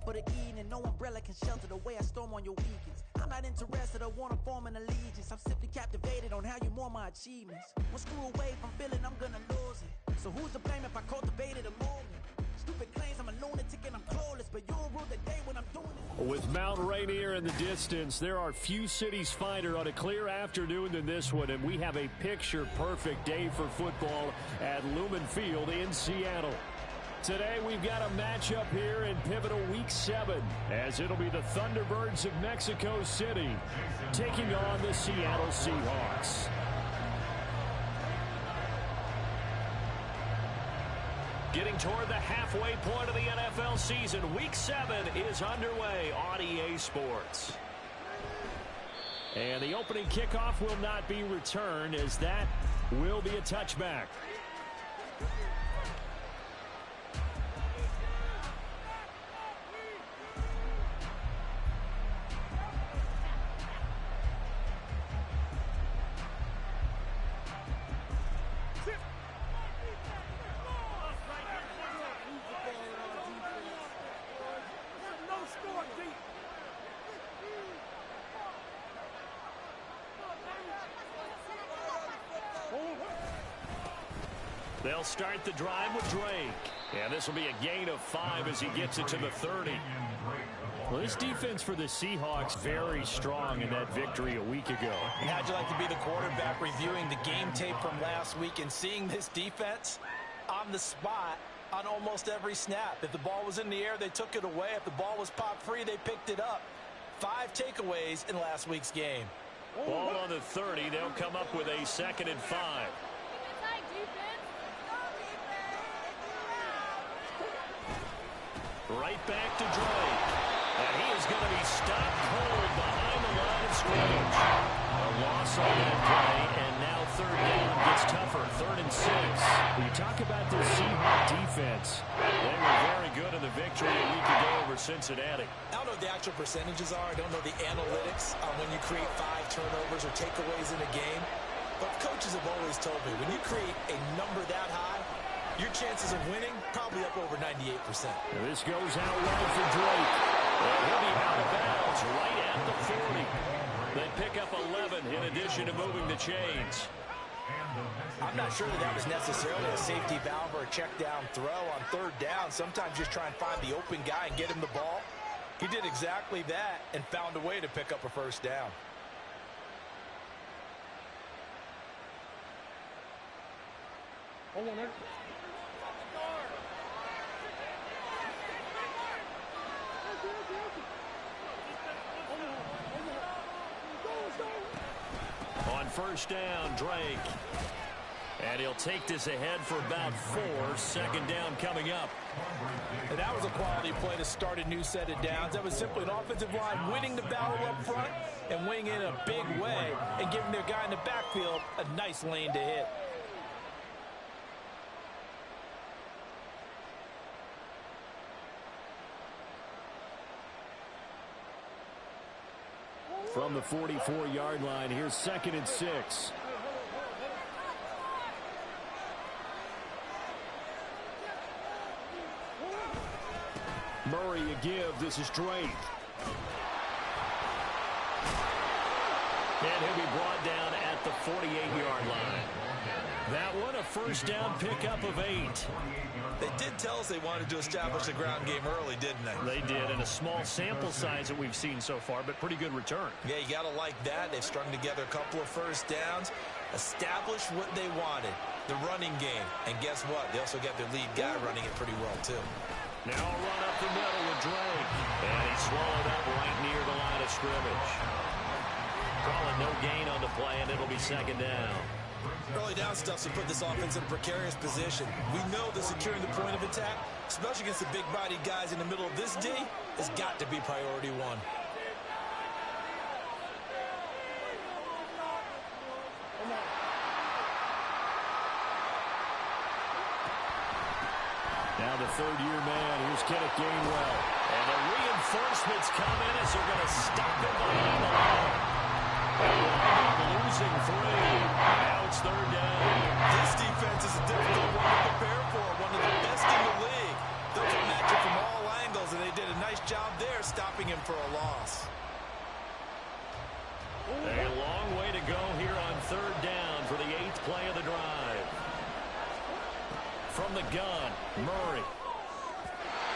for the evening. No umbrella can shelter the way I storm on your weekends. I'm not interested or want to form an allegiance. I'm simply captivated on how you more my achievements. One screw away from feeling I'm gonna lose it. So who's to blame if I cultivated a movement? Stupid claims I'm a lunatic and I'm clueless, but you'll rule the day when I'm doing it. With Mount Rainier in the distance, there are few cities finer on a clear afternoon than this one, and we have a picture-perfect day for football at Lumen Field in Seattle. Today we've got a matchup here in pivotal Week 7, as it'll be the Thunderbirds of Mexico City taking on the Seattle Seahawks. Getting toward the halfway point of the NFL season, Week 7 is underway on EA Sports. And the opening kickoff will not be returned, as that will be a touchback. They'll start the drive with Drake. And this will be a gain of 5 as he gets it to the 30. Well, this defense for the Seahawks very strong in that victory a week ago. And how'd you like to be the quarterback reviewing the game tape from last week and seeing this defense on the spot on almost every snap? If the ball was in the air, they took it away. If the ball was popped free, they picked it up. 5 takeaways in last week's game. Ball on the 30. They'll come up with a 2nd and 5. Right back to Drake. And he is going to be stopped cold behind the line of scrimmage. A loss on that play, and now 3rd down gets tougher. 3rd and 6. When you talk about this Seahawks defense, they were very good in the victory a week ago over Cincinnati. I don't know what the actual percentages are. I don't know the analytics on when you create 5 turnovers or takeaways in a game. But coaches have always told me, when you create a number that high, your chances of winning probably up over 98%. This goes out wide for Drake. And he'll be out of bounds right at the 40. They pick up 11 in addition to moving the chains. I'm not sure that was necessarily a safety valve or a check down throw on 3rd down. Sometimes just try and find the open guy and get him the ball. He did exactly that and found a way to pick up a 1st down. On 1st down, Drake. And he'll take this ahead for about 4. 2nd down coming up. And that was a quality play to start a new set of downs. That was simply an offensive line winning the battle up front and winning in a big way and giving their guy in the backfield a nice lane to hit. From the 44-yard line, here's 2nd and 6. Murray a give. This is Drake. And he'll be brought down at the 48-yard line. That one, a 1st down pickup of 8. They did tell us they wanted to establish the ground game early, didn't they? They did, and a small sample size that we've seen so far, but pretty good return. Yeah, you got to like that. They've strung together a couple of 1st downs, established what they wanted, the running game. And guess what? They also got their lead guy running it pretty well, too. Now a run up the middle with Drake. And he's swallowed up right near the line of scrimmage. Calling no gain on the play, and it'll be 2nd down. Early down stuff to put this offense in a precarious position. We know that securing the point of attack, especially against the big-bodied guys in the middle of this D, has got to be priority 1. Now the 3rd-year man, here's Kenneth Gainwell. And the reinforcements come in as they're going to stop him behind the line. Losing 3. Now it's 3rd down. This defense is a difficult one to prepare for. One of the best in the league. They'll come at you from all angles, and they did a nice job from the gun. Murray.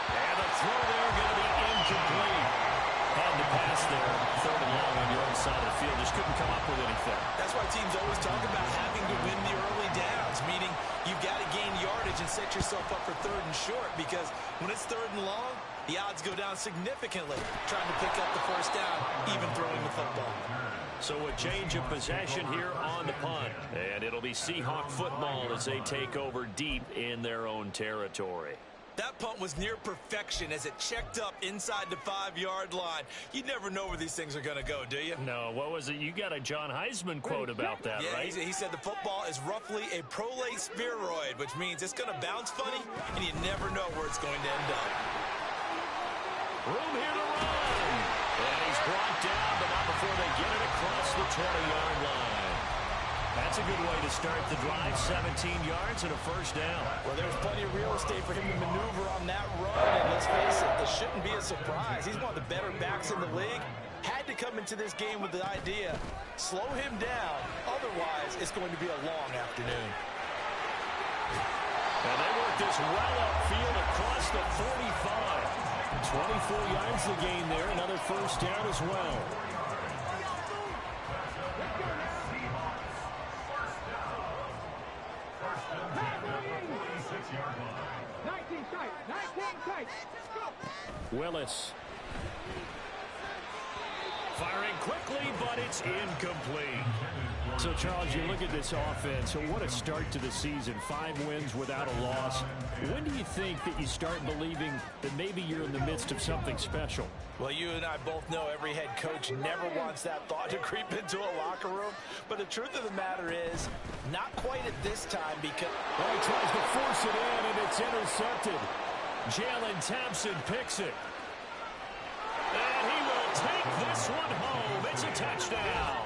And the throw there going to be incomplete. Had to pass there. Third and long on your own side of the field. Just couldn't come up with anything. That's why teams always talk about having to win the early downs, meaning you've got to gain yardage and set yourself up for third and short, because when it's third and long, the odds go down significantly trying to pick up the first down, even throwing the football. So a change of possession here on the punt. And it'll be Seahawk football as they take over deep in their own territory. That punt was near perfection as it checked up inside the 5-yard line. You never know where these things are going to go, do you? No, what was it? You got a John Heisman quote about that, yeah, right? He said the football is roughly a prolate spheroid, which means it's going to bounce funny, and you never know where it's going to end up. Room here to run. And he's brought down, but not before they get it across the 20-yard line. That's a good way to start the drive. 17 yards and a first down. Well, there's plenty of real estate for him to maneuver on that run. And let's face it, this shouldn't be a surprise. He's one of the better backs in the league. Had to come into this game with the idea, slow him down. Otherwise, it's going to be a long afternoon. And they work this well upfield across the 45. 24 yards the gain there. Another first down as well. Willis. Firing quickly, but it's incomplete. So, Charles, you look at this offense. So what a start to the season. 5 wins without a loss. When do you think that you start believing that maybe you're in the midst of something special? Well, you and I both know every head coach never wants that thought to creep into a locker room. But the truth of the matter is, not quite at this time because... Well, he tries to force it in, and it's intercepted. Jalen Thompson picks it. And he will take this one home. It's a touchdown.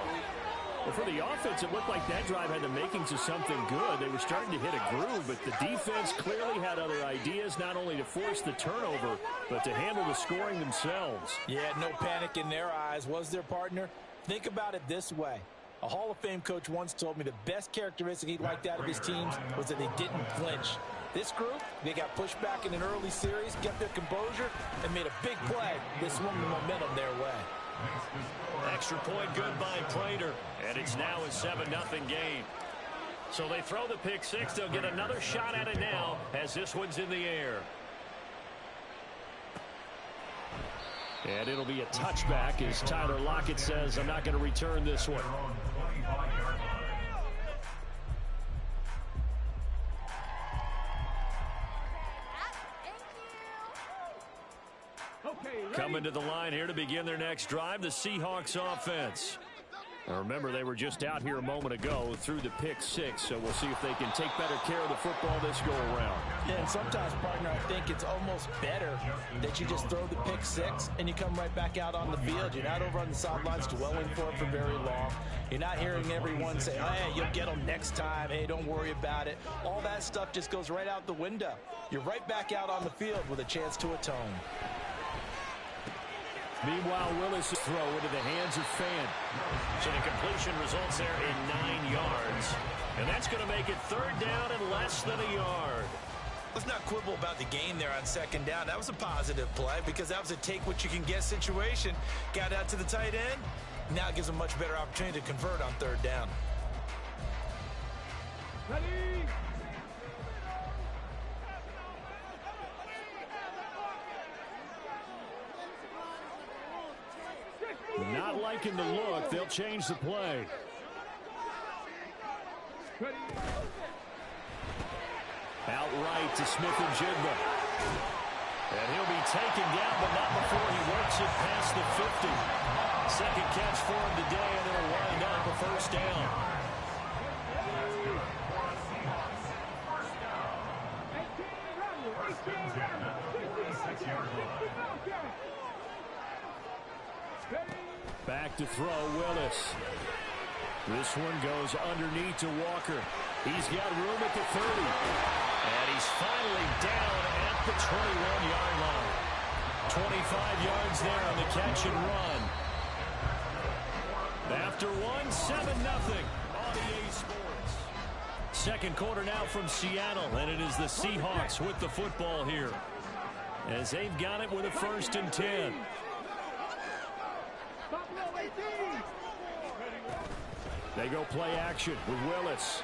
Well, for the offense, it looked like that drive had the makings of something good. They were starting to hit a groove, but the defense clearly had other ideas, not only to force the turnover, but to handle the scoring themselves. Yeah, no panic in their eyes. Was their partner? Think about it this way. A Hall of Fame coach once told me the best characteristic he liked out of his teams was that they didn't flinch. This group, they got pushed back in an early series, kept their composure, and made a big play. They swung the momentum their way. Extra point good by Prater, and it's now a 7-0 game. So they throw the pick six. They'll get another shot at it now as this one's in the air. And it'll be a touchback as Tyler Lockett says, I'm not going to return this one. Coming to the line here to begin their next drive, the Seahawks offense. Now remember, they were just out here a moment ago through the pick six, so we'll see if they can take better care of the football this go-around. Yeah, and sometimes, partner, I think it's almost better that you just throw the pick six and you come right back out on the field. You're not over on the sidelines dwelling for it for very long. You're not hearing everyone say, hey, you'll get them next time. Hey, don't worry about it. All that stuff just goes right out the window. You're right back out on the field with a chance to atone. Meanwhile, Willis' throw into the hands of Fan. So the completion results there in 9 yards. And that's going to make it third down and less than a yard. Let's not quibble about the gain there on second down. That was a positive play because that was a take-what-you-can-get situation. Got out to the tight end. Now it gives them a much better opportunity to convert on third down. Ready? Not liking the look. They'll change the play. Outright to Smith-Njigba. And he'll be taken down, but not before he works it past the 50. Second catch for him today, and it'll wind up a first down. Back to throw, Willis. This one goes underneath to Walker. He's got room at the 30. And he's finally down at the 21-yard line. 25 yards there on the catch and run. After one, 7-0 on EA Sports. second quarter now from Seattle, and it is the Seahawks with the football here as they've got it with a 1st and 10. They go play action with Willis.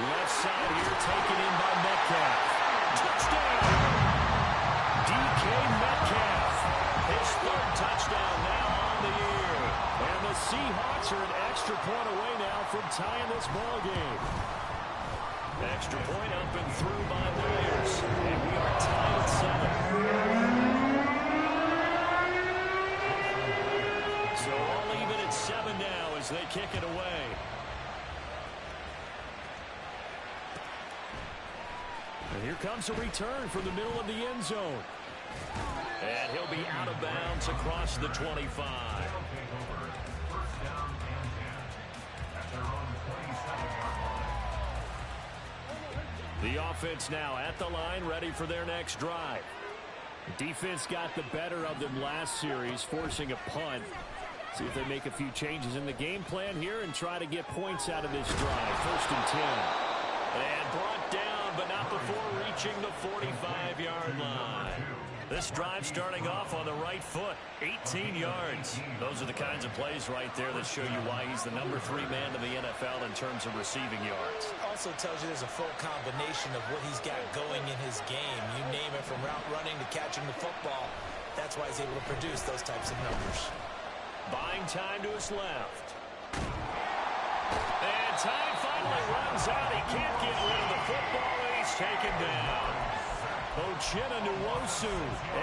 Left side here, taken in by Metcalf. Touchdown! DK Metcalf. His 3rd touchdown now on the year. And the Seahawks are an extra point away now from tying this ball game. Extra point up and through by Warriors. And we are tied at 7. So all even at 7 now as they kick it away. And here comes a return from the middle of the end zone. And he'll be out of bounds across the 25. The offense now at the line, ready for their next drive. Defense got the better of them last series, forcing a punt. See if they make a few changes in the game plan here and try to get points out of this drive. 1st and 10. And brought down, but not before reaching the 45-yard line. This drive starting off on the right foot, 18 yards. Those are the kinds of plays right there that show you why he's the number 3 man in the NFL in terms of receiving yards. Also tells you there's a full combination of what he's got going in his game. You name it, from route running to catching the football. That's why he's able to produce those types of numbers. Buying time to his left. And time finally runs out. He can't get rid of the football, and he's taken down. Uchenna Nwosu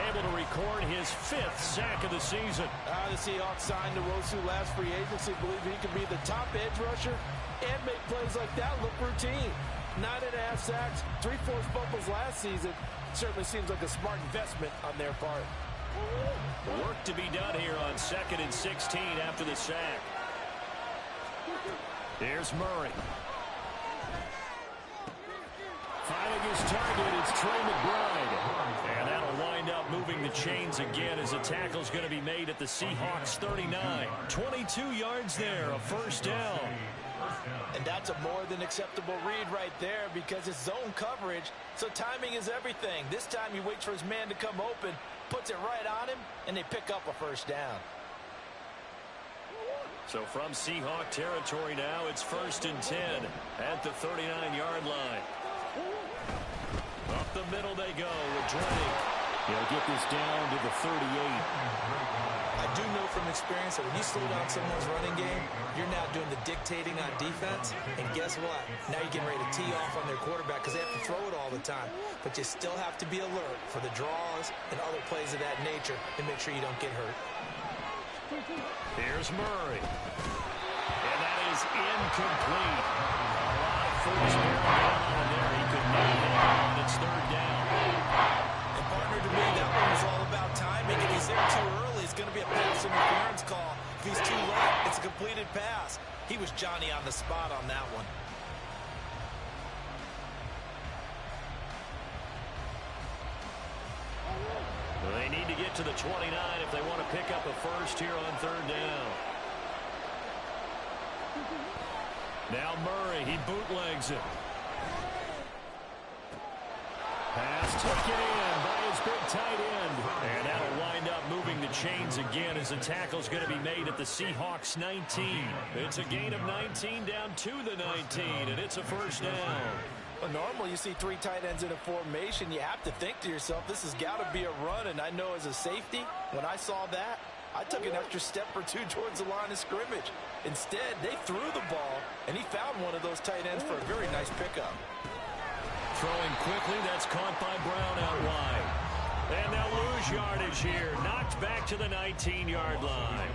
able to record his 5th sack of the season. The Seahawks signed Nwosu last free agency. Believe he could be the top edge rusher and make plays like that look routine. 9.5 sacks, 3 forced fumbles last season. Certainly seems like a smart investment on their part. Work to be done here on 2nd and 16 after the sack. Here's Murray. Finding his target, it's Trey McBride. And that'll wind up moving the chains again as a tackle's going to be made at the Seahawks 39. 22 yards there, a 1st down. And that's a more than acceptable read right there because it's zone coverage, so timing is everything. This time he waits for his man to come open, puts it right on him, and they pick up a 1st down. So from Seahawk territory now, it's 1st and 10 at the 39-yard line. Up the middle they go with Drake. He'll get this down to the 38. I do know from experience that when you slow down someone's running game, you're now doing the dictating on defense. And guess what? Now you're getting ready to tee off on their quarterback because they have to throw it all the time. But you still have to be alert for the draws and other plays of that nature and make sure you don't get hurt. Here's Murray. And that is incomplete. A lot of force bearing on there. He could not hit on its 3rd down. And partner, to me, that one was all about timing. If he's there too early, it's going to be a pass interference call. If he's too late, it's a completed pass. He was Johnny on the spot on that one. They need to get to the 29 if they want to pick up a 1st here on 3rd down. Now Murray, he bootlegs it. Pass taken in by his big tight end. And that'll wind up moving the chains again as the tackle's going to be made at the Seahawks 19. It's a gain of 19 down to the 19, and it's a 1st down. Well, normally you see 3 tight ends in a formation. You have to think to yourself, this has got to be a run. And I know as a safety, when I saw that, I took an extra step or 2 towards the line of scrimmage. Instead, they threw the ball, and he found one of those tight ends for a very nice pickup. Throwing quickly, that's caught by Brown out wide. And they'll lose yardage here. Knocked back to the 19-yard line.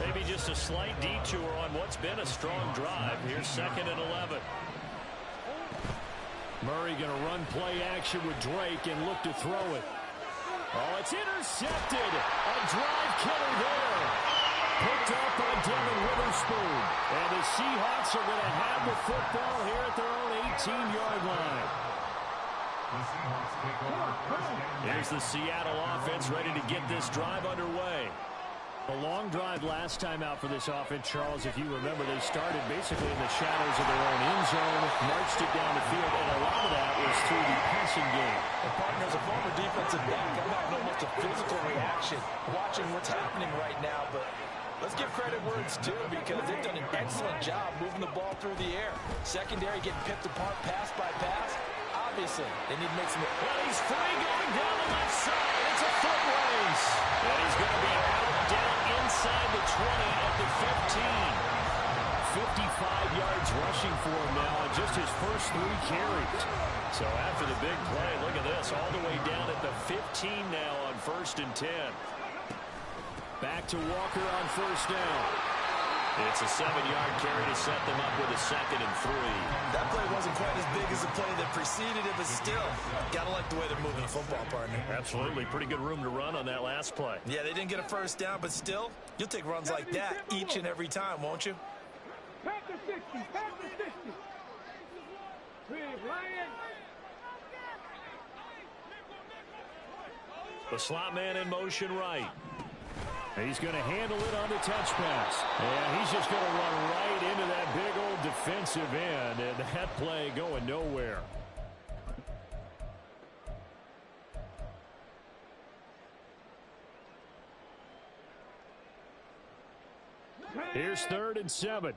Maybe just a slight detour on what's been a strong drive. Here's 2nd and 11. Murray going to run play action with Drake and look to throw it. Oh, it's intercepted. A drive killer there. Picked up by Devin Witherspoon. And the Seahawks are going to have the football here at their own 18-yard line. Here's the Seattle offense ready to get this drive underway. A long drive last time out for this offense, Charles. If you remember, they started basically in the shadows of their own end zone, marched it down the field, and a lot of that was through the passing game. And partner, as a former defensive back, I'm having almost a physical reaction watching what's happening right now. But let's give credit where it's due, because they've done an excellent job moving the ball through the air. Secondary getting picked apart pass by pass. Obviously, they need to make some... Well, he's free going down the left side. It's a foot race. And he's going to be out down inside the 20 at the 15. 55 yards rushing for him now on just his first 3 carries. So after the big play, look at this, all the way down at the 15 now on 1st and 10. Back to Walker on 1st down. It's a 7-yard carry to set them up with a 2nd and 3. That play wasn't quite as big as the play that preceded it, but still, gotta like the way they're moving the football, partner. Absolutely. Pretty good room to run on that last play. Yeah, they didn't get a first down, but still, you'll take runs like that each and every time, won't you? Pack the 60, pack the 60. The slot man in motion right. He's going to handle it on the touch pass. And he's just going to run right into that big old defensive end. And that play going nowhere. Here's 3rd and 7.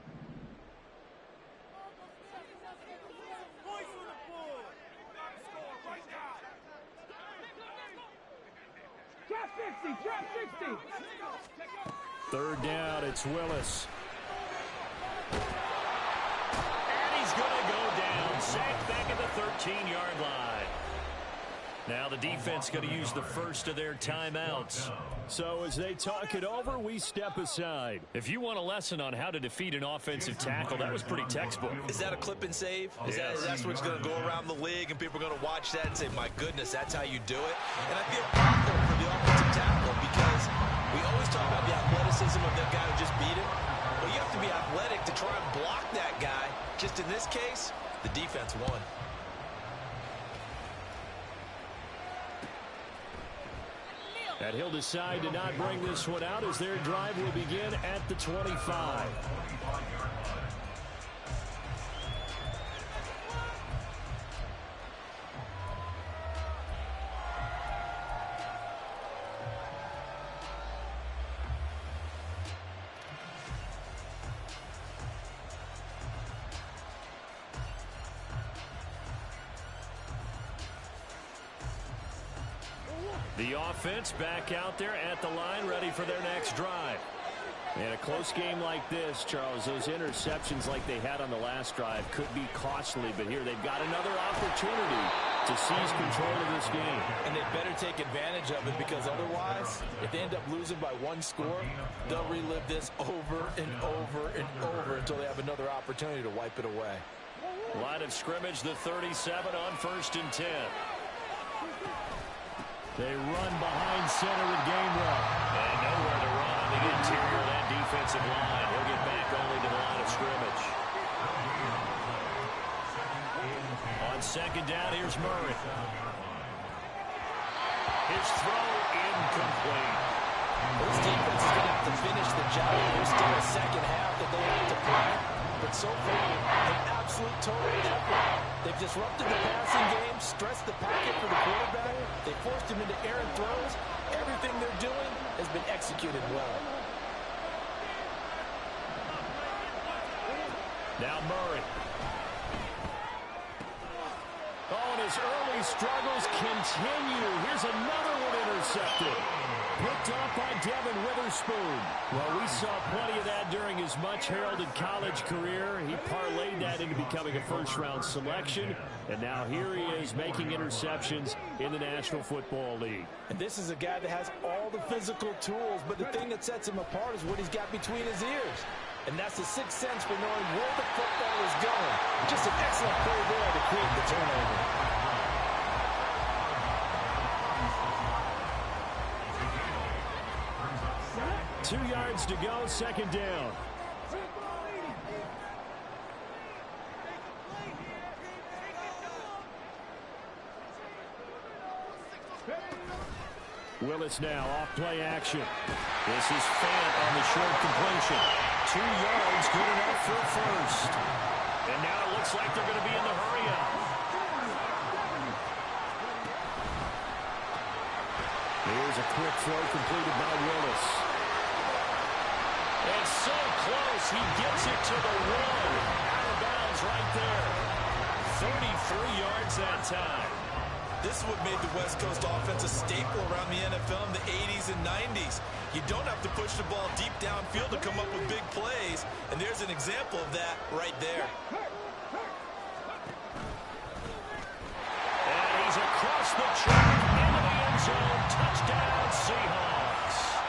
Drop 60, drop 60. 3rd down, it's Willis. And he's going to go down. Sacked back at the 13-yard line. Now the defense going to use the first of their timeouts. So as they talk it over, we step aside. If you want a lesson on how to defeat an offensive tackle, that was pretty textbook. Is that a clip and save? Is Yes. that's what's going to go around the league, and people are going to watch that and say, my goodness, that's how you do it? And I feel awful for the offensive tackle, because we always talk about the athleticism of the guy who just beat him. Well, you have to be athletic to try and block that guy. Just in this case, the defense won. And he'll decide to not bring this one out as their drive will begin at the 25. The offense back out there at the line, ready for their next drive. In a close game like this, Charles, those interceptions like they had on the last drive could be costly, but here they've got another opportunity to seize control of this game. And they better take advantage of it, because otherwise, if they end up losing by 1 score, they'll relive this over and over and over until they have another opportunity to wipe it away. Line of scrimmage, the 37 on 1st and 10. They run behind center with Gainwell. And nowhere to run on the interior of that defensive line. He'll get back only to the line of scrimmage. On 2nd down, here's Murray. His throw incomplete. This defense is going to have to finish the job. There's still a second half that they have to play. But so far, an absolute total effort. They've disrupted the passing game, stressed the pocket for the quarterback. They forced him into errant throws. Everything they're doing has been executed well. Now Murray. Oh, and his early struggles continue. Here's another one intercepted. Picked off by Devin Witherspoon. Well, we saw plenty of that during his much-heralded college career. He parlayed that into becoming a first-round selection. And now here he is making interceptions in the National Football League. And this is a guy that has all the physical tools, but the thing that sets him apart is what he's got between his ears. And that's the sixth sense for knowing where the football is going. Just an excellent play there to create the turnover. 2 yards to go, 2nd down. Willis now off play action. This is Fant on the short completion. 2 yards, good enough for a first. And now it looks like they're going to be in the hurry-up. Here's a quick throw completed by Willis. And so close, he gets it to the 1. Out of bounds right there. 33 yards that time. This is what made the West Coast offense a staple around the NFL in the 80s and 90s. You don't have to push the ball deep downfield to come up with big plays, and there's an example of that right there. And he's across the track into the end zone. Touchdown, Seahawks.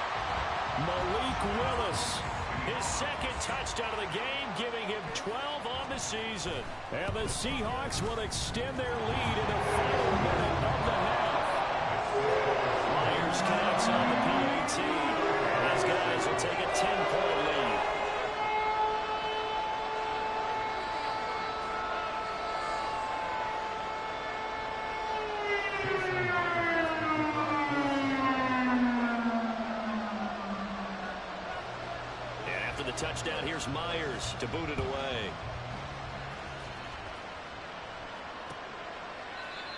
Malik Willis, his second touchdown of the game, giving him 12 on the season. And the Seahawks will extend their lead in the final minute of the half. Myers connects on the PAT. And these guys will take a 10-point lead. And after the touchdown, here's Myers to boot it away.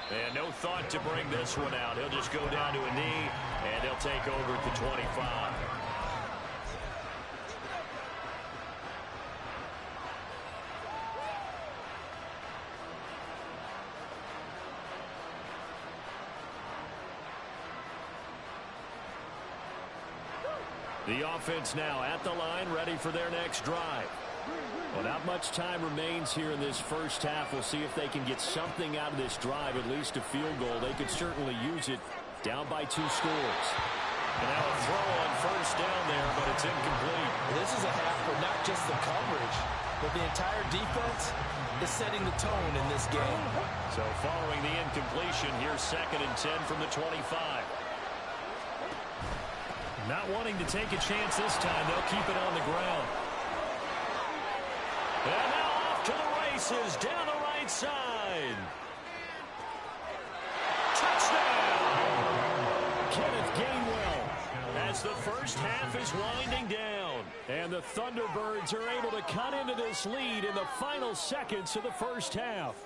And no thought to bring this one out. He'll just go down to a knee, and they'll take over at the 25. The offense now at the line, ready for their next drive. Well, not much time remains here in this first half. We'll see if they can get something out of this drive, at least a field goal. They could certainly use it, down by 2 scores. And now a throw on first down there, but it's incomplete. This is a half for not just the coverage, but the entire defense is setting the tone in this game. So following the incompletion, here's 2nd and 10 from the 25. Not wanting to take a chance this time, they'll keep it on the ground. And now off to the races, down the right side. Touchdown! Kenneth Gainwell, as the first half is winding down. And the Thunderbirds are able to cut into this lead in the final seconds of the first half.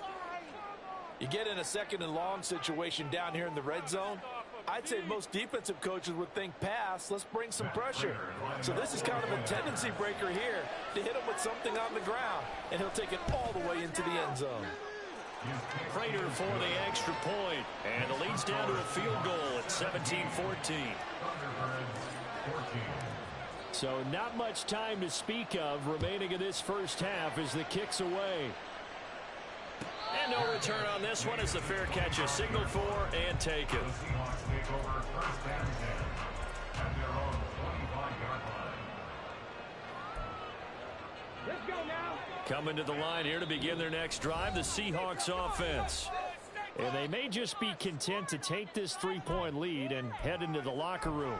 You get in a 2nd and long situation down here in the red zone, I'd say most defensive coaches would think pass, let's bring some pressure. So this is kind of a tendency breaker here to hit him with something on the ground, and he'll take it all the way into the end zone. Prater for the extra point, and the lead's down to a field goal at 17-14. So not much time to speak of remaining in this first half as the kick's away. And no return on this one as the fair catch is signaled for and taken. Let's go now. Coming to the line here to begin their next drive, the Seahawks offense. And they may just be content to take this 3-point lead and head into the locker room.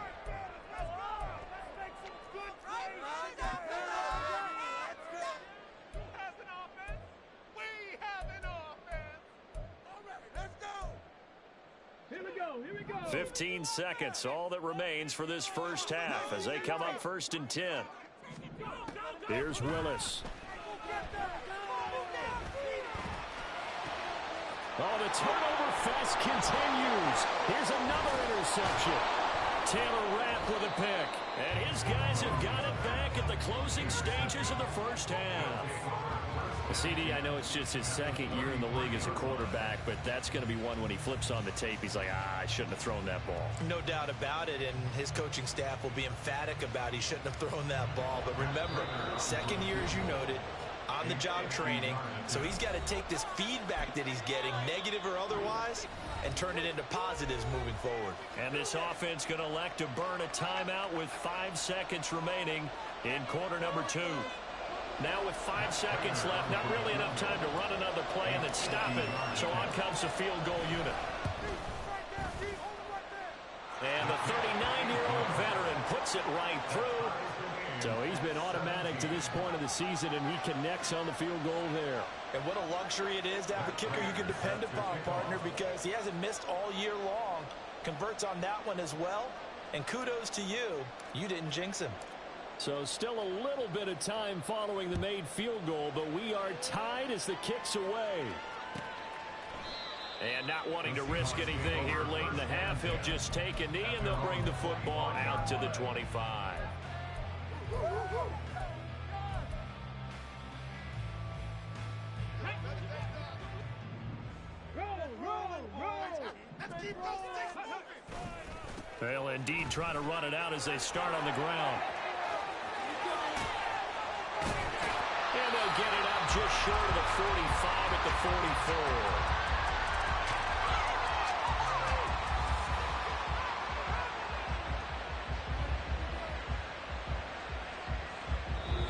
Here we go. 15 seconds, all that remains for this first half as they come up 1st and 10. Here's Willis. Oh, the turnover fest continues. Here's another interception. Taylor Rapp with a pick. And his guys have got it back at the closing stages of the first half. CD, I know it's just his 2nd year in the league as a quarterback, but that's going to be one when he flips on the tape. He's like, I shouldn't have thrown that ball. No doubt about it, and his coaching staff will be emphatic about he shouldn't have thrown that ball. But remember, 2nd year, as you noted, on-the-job training, so he's got to take this feedback that he's getting, negative or otherwise, and turn it into positives moving forward. And this offense going to elect to burn a timeout with 5 seconds remaining in quarter number 2. Now with 5 seconds left, not really enough time to run another play and then stop it. So on comes the field goal unit. And the 39-year-old veteran puts it right through. So he's been automatic to this point of the season, and he connects on the field goal there. And what a luxury it is to have a kicker you can depend upon, partner, because he hasn't missed all year long. converts on that one as well. And kudos to you. You didn't jinx him. So still a little bit of time following the made field goal, but we are tied as the kick's away. And not wanting to risk anything here late in the half, he'll just take a knee and they'll bring the football out to the 25. They'll indeed try to run it out as they start on the ground. And they'll get it up just short of the 45 at the 44.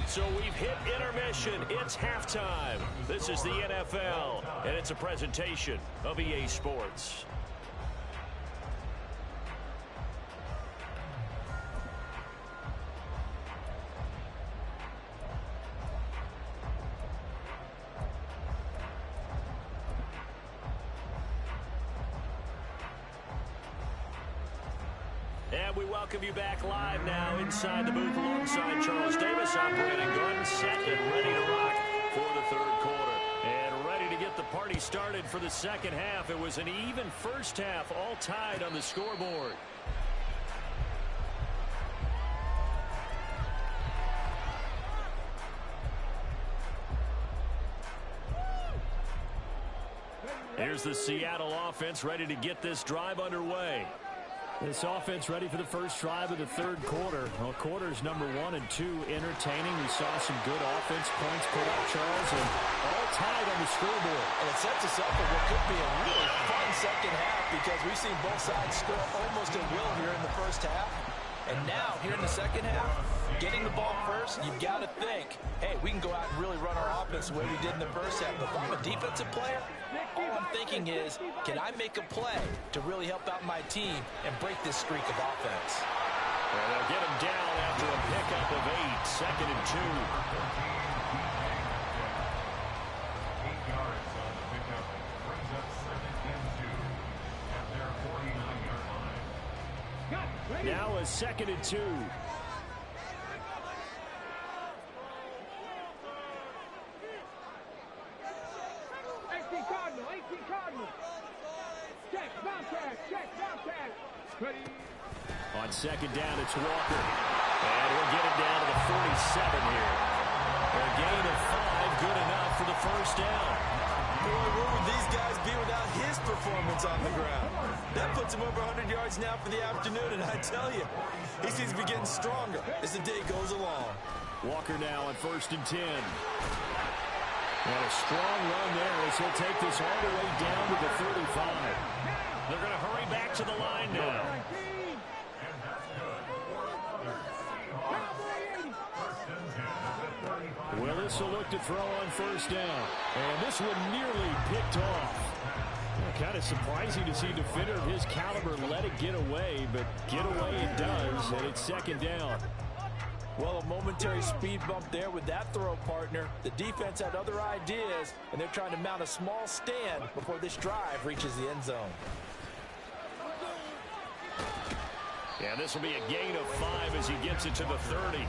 So we've hit intermission. It's halftime. This is the NFL, and it's a presentation of EA Sports. And we welcome you back live now inside the booth alongside Charles Davis, operating gun, set and ready to rock for the third quarter. And ready to get the party started for the second half. It was an even first half, all tied on the scoreboard. Here's the Seattle offense ready to get this drive underway. This offense ready for the first drive of the third quarter. Well, quarters number 1 and 2 entertaining. We saw some good offense points put up, Charles, and all tied on the scoreboard. And it sets us up for what could be a really fun second half because we've seen both sides score almost at will here in the first half. And now, here in the second half, getting the ball first, you've got to think, hey, we can go out and really run our offense the way we did in the first half. But if I'm a defensive player, all I'm thinking is, can I make a play to really help out my team and break this streak of offense? And they'll get him down after a pickup of 8, second and 2. 8 yards on the pickup brings up second and 2 at their 49-yard line. Now a second and 2. On second down, it's Walker. And he'll get it down to the 47 here. A gain of 5, good enough for the first down. Boy, where would these guys be without his performance on the ground? That puts him over 100 yards now for the afternoon, and I tell you, he seems to be getting stronger as the day goes along. Walker now on first and 10. And a strong run there as he'll take this all the way down to the 35. They're going to hurry back to the line now. Willis will look to throw on first down. And this one nearly picked off. Kind of surprising to see a defender of his caliber let it get away, but get away it does, and it's second down. Well, a momentary speed bump there with that throw, partner. The defense had other ideas, and they're trying to mount a small stand before this drive reaches the end zone. Yeah, this will be a gain of 5 as he gets it to the 30.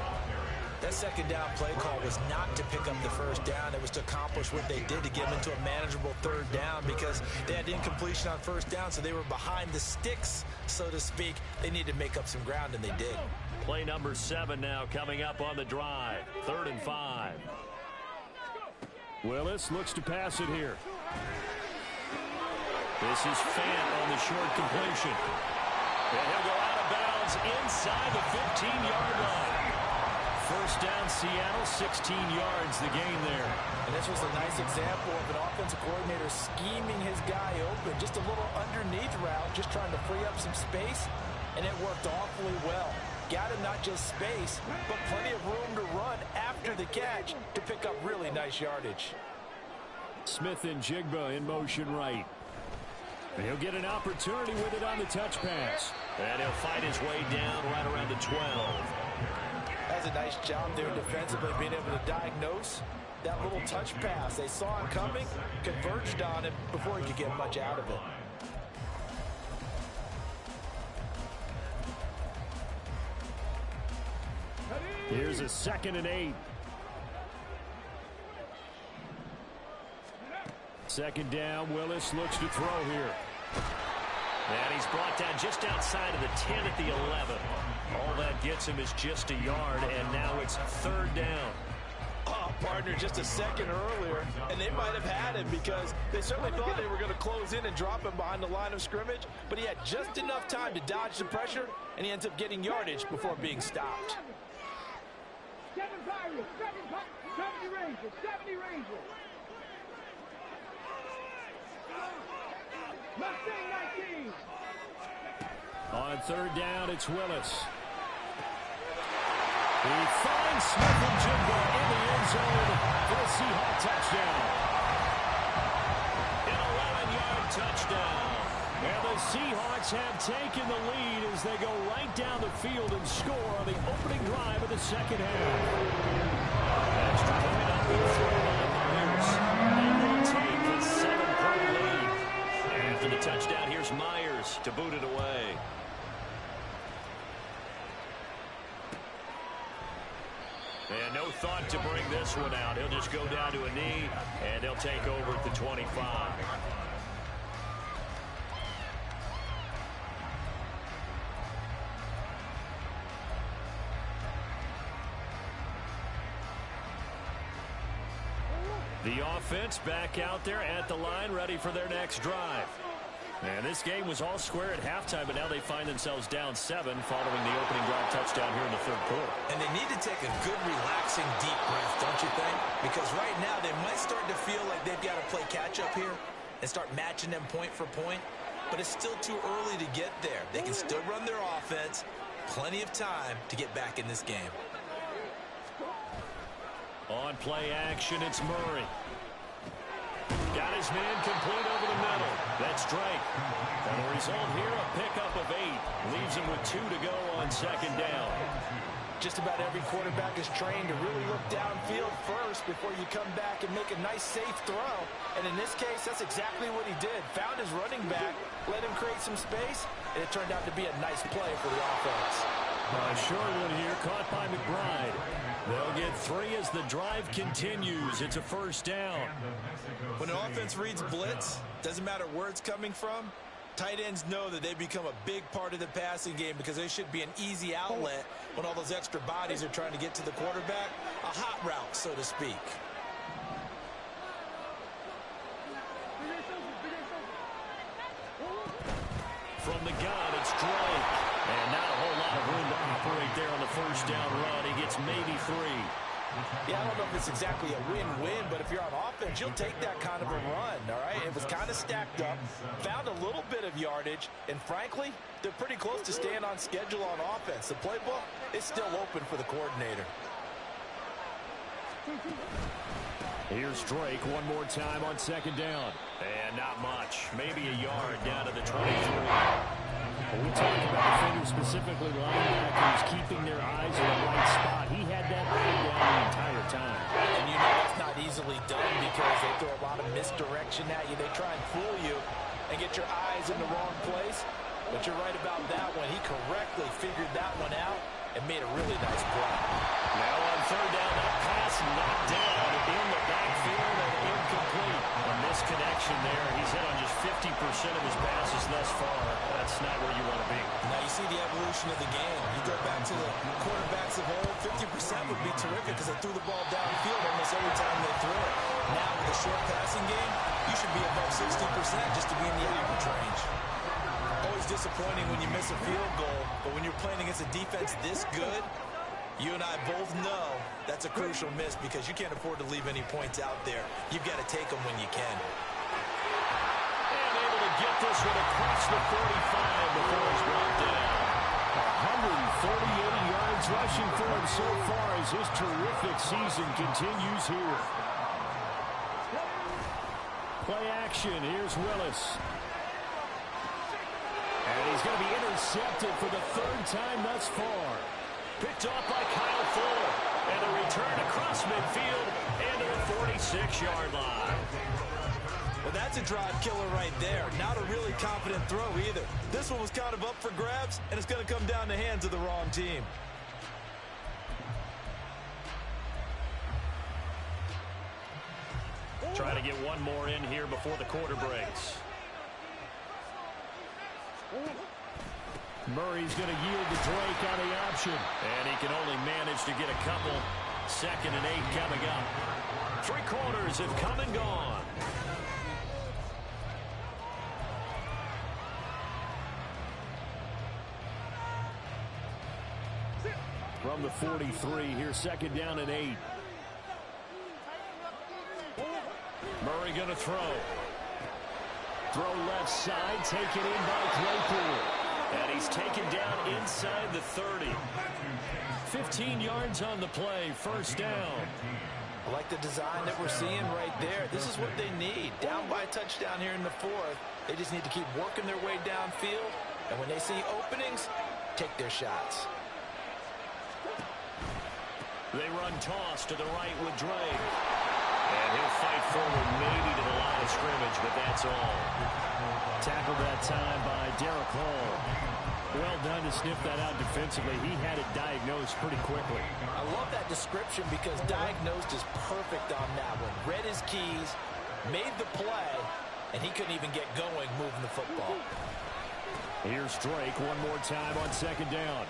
That second down play call was not to pick up the first down. It was to accomplish what they did to get them into a manageable third down because they had incompletion on first down, so they were behind the sticks, so to speak. They needed to make up some ground, and they did. Play number 7 now coming up on the drive. 3rd and 5. Willis looks to pass it here. This is Fant on the short completion. And he'll go out of bounds inside the 15-yard line. First down, Seattle, 16 yards, the gain there. And this was a nice example of an offensive coordinator scheming his guy open. Just a little underneath route, just trying to free up some space, and it worked awfully well. Got him not just space, but plenty of room to run after the catch to pick up really nice yardage. Smith and Jigba in motion right. And he'll get an opportunity with it on the touch pass. And he'll fight his way down right around the 12. That's a nice job there defensively, being able to diagnose that little touch pass. They saw him coming, converged on him before he could get much out of it. Here's a 2nd and 8. 2nd down. Willis looks to throw here. And he's brought down just outside of the 10 at the 11. All that gets him is just a yard, and now it's 3rd down. Oh, partner, just a second earlier, and they might have had him because they certainly thought they were going to close in and drop him behind the line of scrimmage, but he had just enough time to dodge the pressure, and he ends up getting yardage before being stopped. 70 Rangers, 70 Rangers. Mustang 19. On 3rd down, it's Willis. He finds Smith and Jigba in the end zone for a Seahawk touchdown. An 11-yard touchdown. And the Seahawks have taken the lead as they go right down the field and score on the opening drive of the 2nd half. Extra point up and throw by Myers. They will take a 7-point lead. After the touchdown, here's Myers to boot it away. And no thought to bring this one out. He'll just go down to a knee, and they'll take over at the 25. The offense back out there at the line, ready for their next drive. And this game was all square at halftime, but now they find themselves down 7 following the opening drive touchdown here in the 3rd quarter. And they need to take a good, relaxing, deep breath, don't you think? Because right now they might start to feel like they've got to play catch-up here and start matching them point for point. But it's still too early to get there. They can still run their offense. Plenty of time to get back in this game. On play action, it's Murray. Got his man complete over the middle. That's Drake. And the result here, a pickup of 8. Leaves him with 2 to go on 2nd down. Just about every quarterback is trained to really look downfield first before you come back and make a nice, safe throw. And in this case, that's exactly what he did. Found his running back, let him create some space, and it turned out to be a nice play for the offense. Short one here, caught by McBride. They'll get 3 as the drive continues. It's a 1st down. When an offense reads blitz, doesn't matter where it's coming from, tight ends know that they become a big part of the passing game because they should be an easy outlet when all those extra bodies are trying to get to the quarterback. A hot route, so to speak. From the gun, it's Drake. And not a whole lot of room to operate there on the 1st down run. He gets maybe 3. Yeah, I don't know if it's exactly a win-win, but if you're on offense, you'll take that kind of a run, all right? It was kind of stacked up, found a little bit of yardage, and frankly, they're pretty close to staying on schedule on offense. The playbook is still open for the coordinator. Here's Drake one more time on 2nd down. And not much. Maybe a yard down to the 23. When we talk about defenders, specifically linebackers, keeping their eyes in the right spot, he had that eye down the entire time. And you know that's not easily done because they throw a lot of misdirection at you. They try and fool you and get your eyes in the wrong place. But you're right about that one. He correctly figured that one out and made a really nice play. Now on 3rd down, that pass knocked down in the backfield and incomplete. A misconnection there. He's hit on just 50% of his passes thus far. That's not where you want to be. Now you see the evolution of the game. You go back to the quarterbacks of old, 50% would be terrific because they threw the ball downfield almost every time they threw it. Now with a short passing game, you should be above 60% just to be in the average range. Always disappointing when you miss a field goal, but when you're playing against a defense this good, you and I both know that's a crucial miss because you can't afford to leave any points out there. You've got to take them when you can. And able to get this one across the 45 before he's brought down. 148 yards rushing for him so far as his terrific season continues here. Play action. Here's Willis. And he's going to be intercepted for the 3rd time thus far. Picked off by Kyle Fuller. And a return across midfield into the 46-yard line. Well, that's a drive killer right there. Not a really confident throw either. This one was kind of up for grabs, and it's going to come down the hands of the wrong team. try to get one more in here before the quarter breaks. Murray's going to yield to Drake on the option. And he can only manage to get a couple. 2nd and 8 coming up. 3 quarters have come and gone. From the 43, here's 2nd down and 8. Murray going to throw. Throw left side, taken in by Claypool. And he's taken down inside the 30. 15 yards on the play, 1st down. I like the design that we're seeing right there. This is what they need. Down by a touchdown here in the 4th. They just need to keep working their way downfield. And when they see openings, take their shots. They run toss to the right with Drake. And he'll fight forward maybe to the line of scrimmage, but that's all. Tackled that time by Derek Hall. Well done to sniff that out defensively. He had it diagnosed pretty quickly. I love that description because diagnosed is perfect on that one. Read his keys, made the play, and he couldn't even get going moving the football. Here's Drake one more time on 2nd down.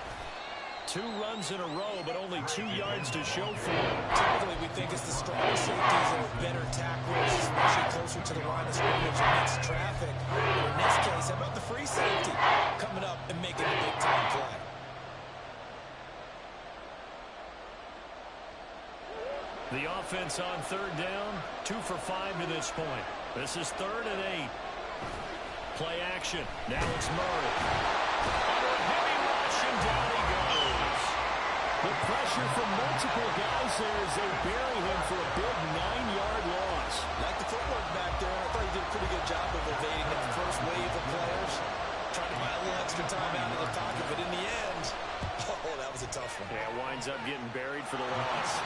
2 runs in a row, but only 2 yards to show for it. Typically, we think it's the strong safeties that are better tacklers, especially closer to the line of scrimmage against traffic. But in this case, how about the free safety coming up and making a big-time play? The offense on 3rd down, 2 for 5 to this point. This is 3rd and 8. Play action. Now it's Murray. Under a heavy rush, and down he goes. The pressure from multiple guys there as they bury him for a big 9-yard loss. Like the footwork back there, I thought he did a pretty good job of evading that first wave of players. Trying to buy a little extra time out of the pocket, but in the end, oh, that was a tough one. Yeah, winds up getting buried for the loss.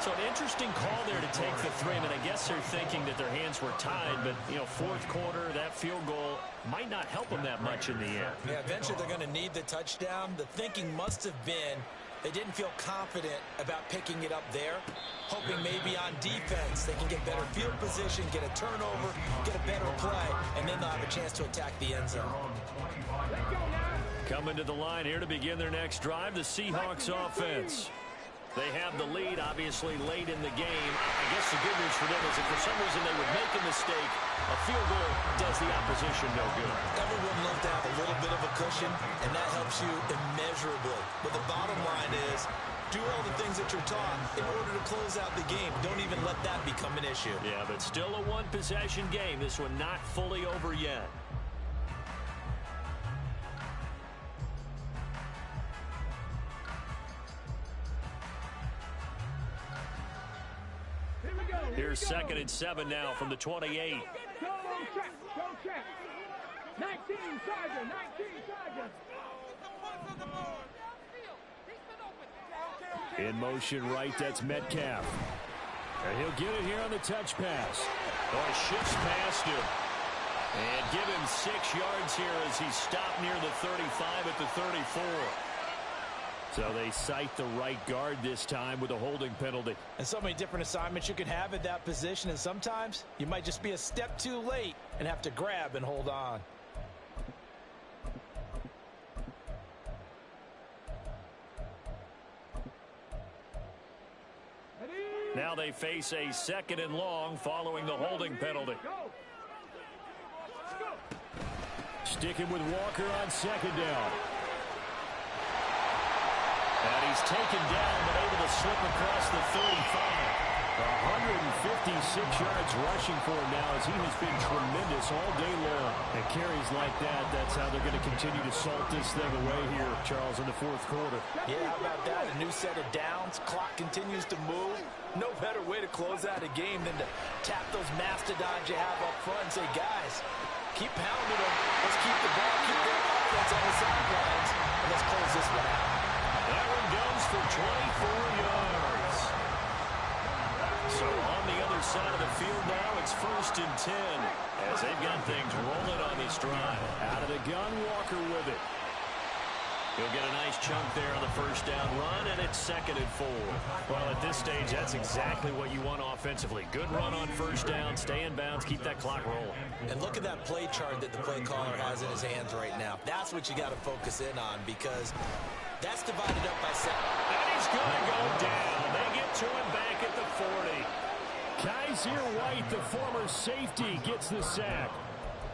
So an interesting call there to take the 3. I mean, I guess they're thinking that their hands were tied, but, 4th quarter, that field goal might not help them that much in the end. Yeah, eventually they're going to need the touchdown. The thinking must have been they didn't feel confident about picking it up there, hoping maybe on defense they can get better field position, get a turnover, get a better play, and then they'll have a chance to attack the end zone. Coming to the line here to begin their next drive, the Seahawks offense. They have the lead, obviously, late in the game. I guess the good news for them is if for some reason they would make a mistake, a field goal does the opposition no good. Everyone loves to have a little bit of a cushion, and that helps you immeasurably. But the bottom line is, do all the things that you're taught in order to close out the game. Don't even let that become an issue. Yeah, but still a one-possession game. This one not fully over yet. Here's 2nd and 7 now from the 28. Go track. 19, Charger, 19, Charger. In motion right, that's Metcalf. And he'll get it here on the touch pass. Oh, he shifts past him. And give him 6 yards here as he stopped near the 35 at the 34. So they cite the right guard this time with a holding penalty. And so many different assignments you can have at that position, and sometimes you might just be a step too late and have to grab and hold on. Now they face a 2nd and long following the holding penalty. Sticking with Walker on 2nd down. And he's taken down, but able to slip across the 35. 156 yards rushing for him now as he has been tremendous all day long. And carries like that, that's how they're going to continue to salt this thing away here, Charles, in the 4th quarter. Yeah, how about that? A new set of downs. Clock continues to move. No better way to close out a game than to tap those mastodons you have up front and say, guys, keep pounding them. Let's keep the ball, keep their offense on the sidelines, and let's close this one out. That one goes for 24 yards. So on the other side of the field now, it's 1st and 10 as they've got things rolling on this drive. Out of the gun, Walker with it. He'll get a nice chunk there on the first down run, and it's 2nd and 4. Well, at this stage, that's exactly what you want offensively. Good run on first down, stay in bounds, keep that clock rolling. And look at that play chart that the play caller has in his hands right now. That's what you got to focus in on, because that's divided up by 7. And he's going to go down. They get to him back at the 40. Kaiser White, the former safety, gets the sack.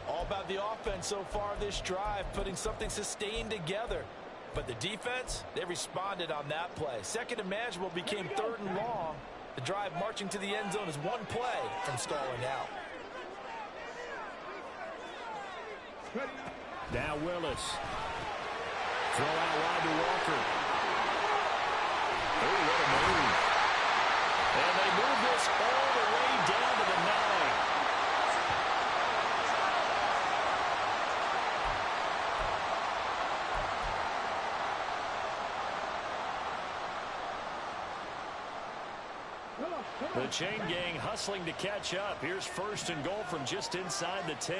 All about the offense so far this drive, putting something sustained together. But the defense, they responded on that play. 2nd and manageable became 3rd and long. The drive marching to the end zone is one play from stalling out. Now Willis. Throw out wide to Walker. Oh, what a move. And they move this all the way down to the 9. The chain gang hustling to catch up. Here's 1st and goal from just inside the 10.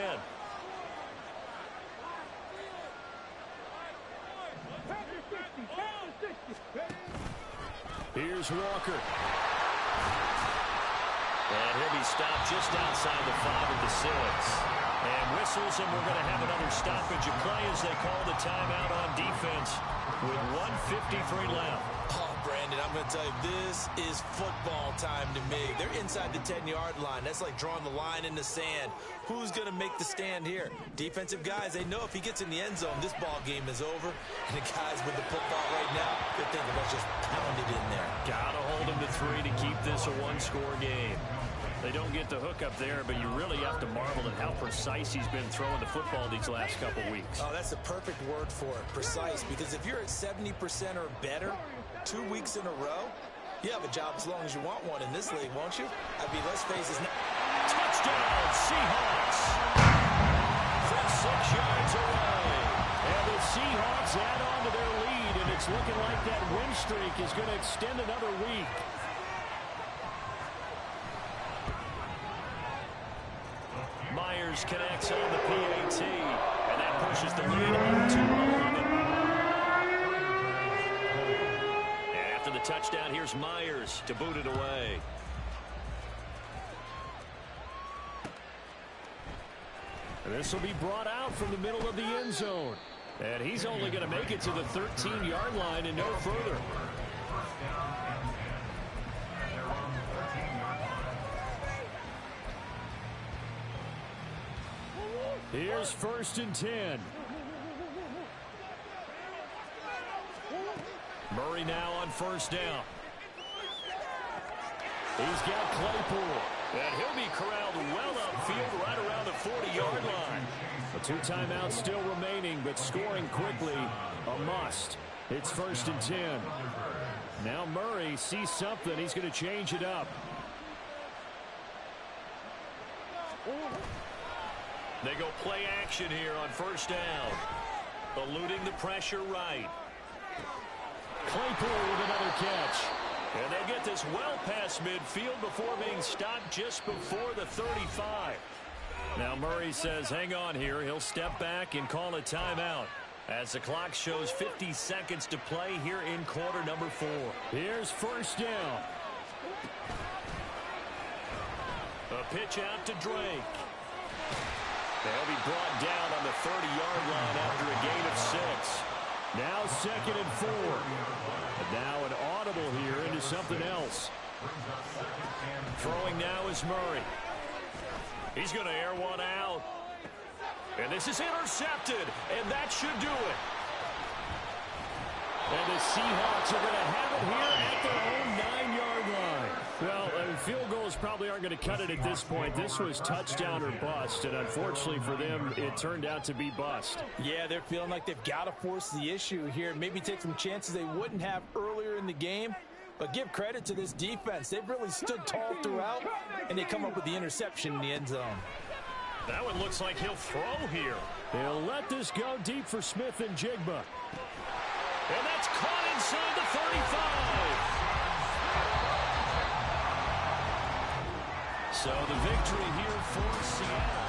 Here's Walker. And he'll be stopped just outside the 5 of the 6. And whistles, and we're going to have another stoppage of play as they call the timeout on defense with 1:53 left. Oh, Brandon, I'm going to tell you, this is football time to me. They're inside the 10-yard line. That's like drawing the line in the sand. Who's going to make the stand here? Defensive guys, they know if he gets in the end zone, this ball game is over. And the guys with the football right now, they're thinking, let's just pound it in there. Got to hold him to 3 to keep this a one-score game. They don't get the hook up there, but you really have to marvel at how precise he's been throwing the football these last couple weeks. Oh, that's the perfect word for it, precise, because if you're at 70% or better 2 weeks in a row, you have a job as long as you want one in this league, won't you? I mean, let's face it. Touchdown, Seahawks! From 6 yards away. And the Seahawks add on to their lead, and it's looking like that win streak is going to extend another week. Myers connects on the PAT, and that pushes the lead up to 11. And after the touchdown, here's Myers to boot it away. And this will be brought out from the middle of the end zone. And he's only going to make it to the 13-yard line and no further. Here's 1st and 10. Murray now on 1st down. He's got Claypool. And he'll be corralled well upfield right around the 40-yard line. The 2 timeouts still remaining, but scoring quickly, a must. It's 1st and 10. Now Murray sees something. He's going to change it up. They go play action here on 1st down. Eluding the pressure right. Claypool with another catch. And they get this well past midfield before being stopped just before the 35. Now Murray says, hang on here. He'll step back and call a timeout as the clock shows 50 seconds to play here in quarter number 4. Here's 1st down. A pitch out to Drake. They'll be brought down on the 30-yard line after a gain of 6. Now 2nd and 4. And now an audible here into something else. Throwing now is Murray. He's going to air one out. And this is intercepted. And that should do it. And the Seahawks are going to have it here at their own 9-yard line. Well, field goals probably aren't going to cut it at this point. This was touchdown or bust, and unfortunately for them, it turned out to be bust. Yeah, they're feeling like they've got to force the issue here. Maybe take some chances they wouldn't have earlier in the game. But give credit to this defense. They've really stood tall throughout, and they come up with the interception in the end zone. That one looks like he'll throw here. They'll let this go deep for Smith and Jigba. And that's caught inside the 35. So the victory here for Seattle.